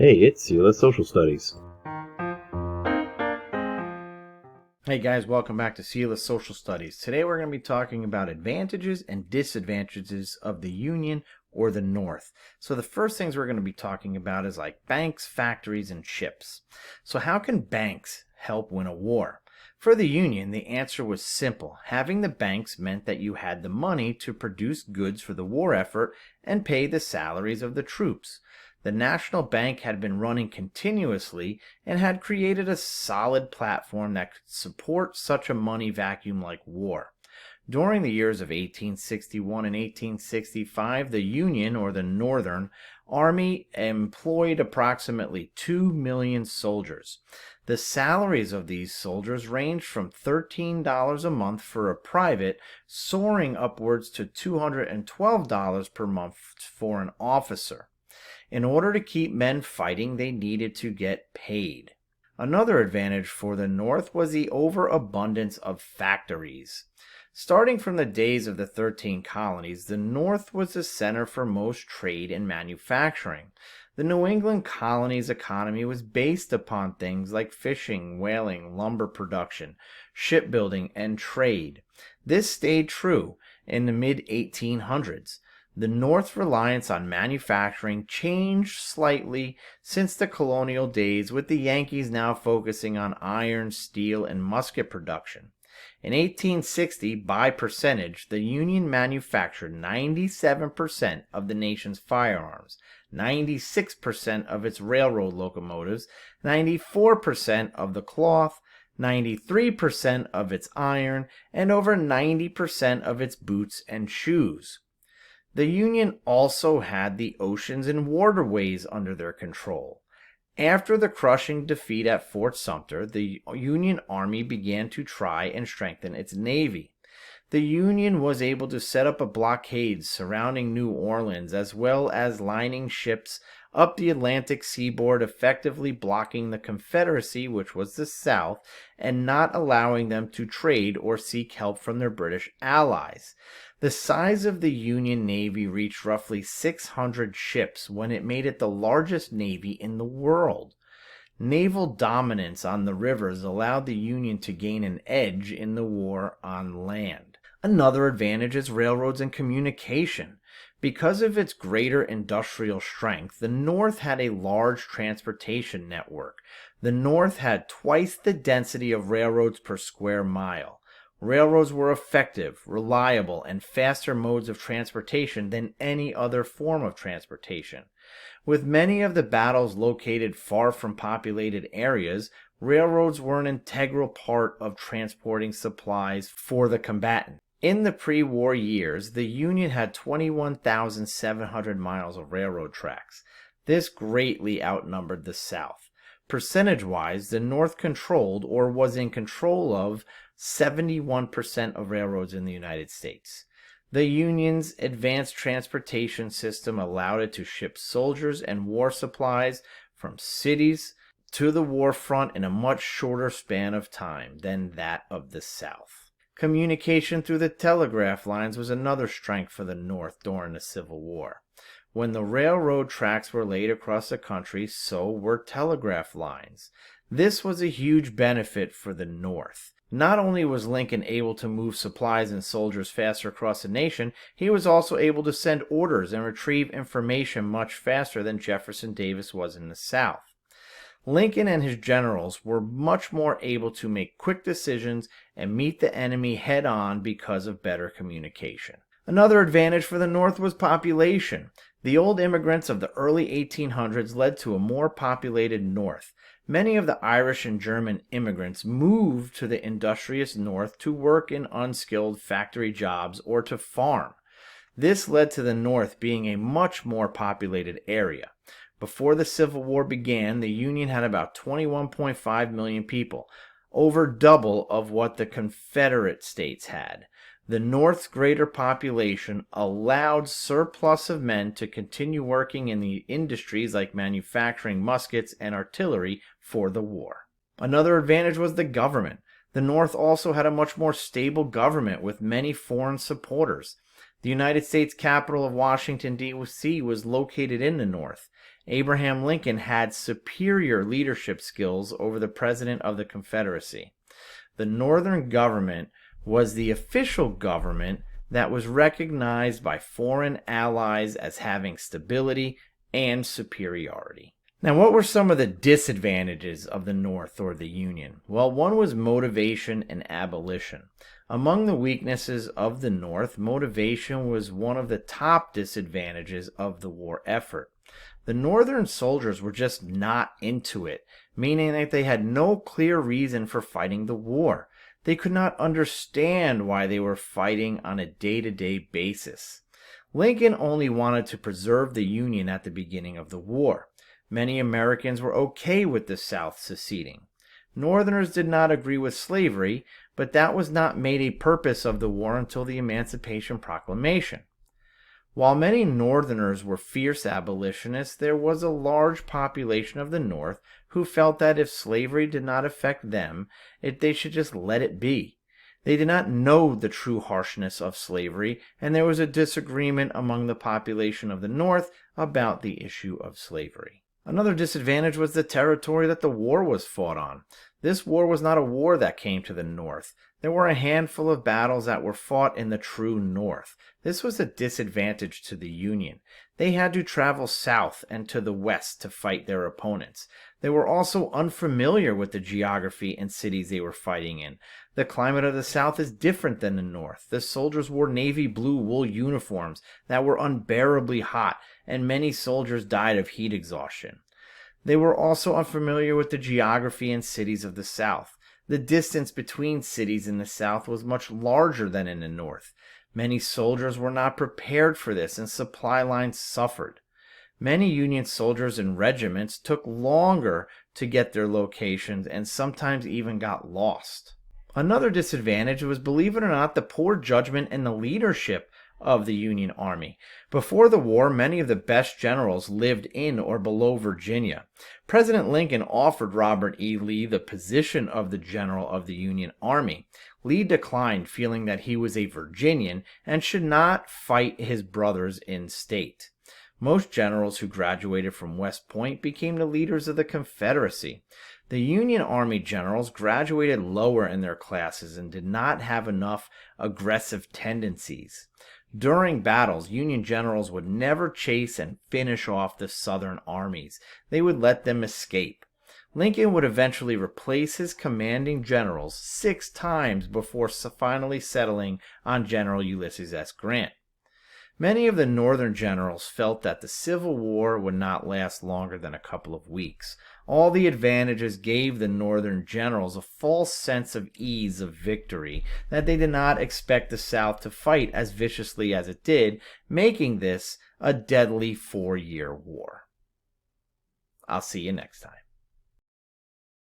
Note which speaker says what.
Speaker 1: Hey, it's Sela Social Studies.
Speaker 2: Hey guys, welcome back to Sela Social Studies. Today we're going to be talking about advantages and disadvantages of the Union or the North. So the first things we're going to be talking about is like banks, factories, and ships. So how can banks help win a war? For the Union, the answer was simple. Having the banks meant that you had the money to produce goods for the war effort and pay the salaries of the troops. The National Bank had been running continuously and had created a solid platform that could support such a money vacuum like war. During the years of 1861 and 1865, the Union, or the Northern Army, employed approximately 2 million soldiers. The salaries of these soldiers ranged from $13 a month for a private, soaring upwards to $212 per month for an officer. In order to keep men fighting, they needed to get paid. Another advantage for the North was the overabundance of factories. Starting from the days of the 13 colonies, the North was the center for most trade and manufacturing. The New England colony's economy was based upon things like fishing, whaling, lumber production, shipbuilding, and trade. This stayed true in the mid 1800s. The North's reliance on manufacturing changed slightly since the colonial days, with the Yankees now focusing on iron, steel, and musket production. In 1860, by percentage, the Union manufactured 97% of the nation's firearms, 96% of its railroad locomotives, 94% of the cloth, 93% of its iron, and over 90% of its boots and shoes. The Union also had the oceans and waterways under their control. After the crushing defeat at Fort Sumter, the Union Army began to try and strengthen its navy. The Union was able to set up a blockade surrounding New Orleans, as well as lining ships up the Atlantic seaboard, effectively blocking the Confederacy, which was the South, and not allowing them to trade or seek help from their British allies. The size of the Union Navy reached roughly 600 ships when it made it the largest navy in the world. Naval dominance on the rivers allowed the Union to gain an edge in the war on land. Another advantage is railroads and communication. Because of its greater industrial strength, the North had a large transportation network. The North had twice the density of railroads per square mile. Railroads were effective, reliable, and faster modes of transportation than any other form of transportation. With many of the battles located far from populated areas, railroads were an integral part of transporting supplies for the combatant. In the pre-war years, the Union had 21,700 miles of railroad tracks. This greatly outnumbered the South. Percentage-wise, the North controlled or was in control of 71% of railroads in the United States. The Union's advanced transportation system allowed it to ship soldiers and war supplies from cities to the war front in a much shorter span of time than that of the South. Communication through the telegraph lines was another strength for the North during the Civil War. When the railroad tracks were laid across the country, so were telegraph lines. This was a huge benefit for the North. Not only was Lincoln able to move supplies and soldiers faster across the nation, he was also able to send orders and retrieve information much faster than Jefferson Davis was in the South. Lincoln and his generals were much more able to make quick decisions and meet the enemy head on because of better communication. Another advantage for the North was population. The old immigrants of the early 1800s led to a more populated North. Many of the Irish and German immigrants moved to the industrious North to work in unskilled factory jobs or to farm. This led to the North being a much more populated area. Before the Civil War began, the Union had about 21.5 million people, over double of what the Confederate States had. The North's greater population allowed surplus of men to continue working in the industries like manufacturing muskets and artillery for the war. Another advantage was the government. The North also had a much more stable government with many foreign supporters. The United States capital of Washington, D.C. was located in the North. Abraham Lincoln had superior leadership skills over the President of the Confederacy. The Northern government was the official government that was recognized by foreign allies as having stability and superiority. Now, what were some of the disadvantages of the North or the Union? Well, one was motivation and abolition. Among the weaknesses of the North, motivation was one of the top disadvantages of the war effort. The Northern soldiers were just not into it, meaning that they had no clear reason for fighting the war. They could not understand why they were fighting on a day-to-day basis. Lincoln only wanted to preserve the Union at the beginning of the war. Many Americans were okay with the South seceding. Northerners did not agree with slavery, but that was not made a purpose of the war until the Emancipation Proclamation. While many Northerners were fierce abolitionists, there was a large population of the North who felt that if slavery did not affect them, they should just let it be. They did not know the true harshness of slavery, and there was a disagreement among the population of the North about the issue of slavery. Another disadvantage was the territory that the war was fought on. This war was not a war that came to the North. There were a handful of battles that were fought in the true North. This was a disadvantage to the Union. They had to travel south and to the west to fight their opponents. They were also unfamiliar with the geography and cities they were fighting in. The climate of the South is different than the North. The soldiers wore navy blue wool uniforms that were unbearably hot, and many soldiers died of heat exhaustion. They were also unfamiliar with the geography and cities of the South. The distance between cities in the South was much larger than in the North. Many soldiers were not prepared for this, and supply lines suffered. Many Union soldiers and regiments took longer to get their locations and sometimes even got lost. Another disadvantage was, believe it or not, the poor judgment and the leadership of the Union Army. Before the war, many of the best generals lived in or below Virginia. President Lincoln offered Robert E. Lee the position of the General of the Union Army. Lee declined, feeling that he was a Virginian and should not fight his brothers in state. Most generals who graduated from West Point became the leaders of the Confederacy. The Union Army generals graduated lower in their classes and did not have enough aggressive tendencies. During battles, Union generals would never chase and finish off the Southern armies. They would let them escape. Lincoln would eventually replace his commanding generals 6 times before finally settling on General Ulysses S. Grant. Many of the Northern generals felt that the Civil War would not last longer than a couple of weeks. All the advantages gave the Northern generals a false sense of ease of victory, that they did not expect the South to fight as viciously as it did, making this a deadly 4-year war. I'll see you next time.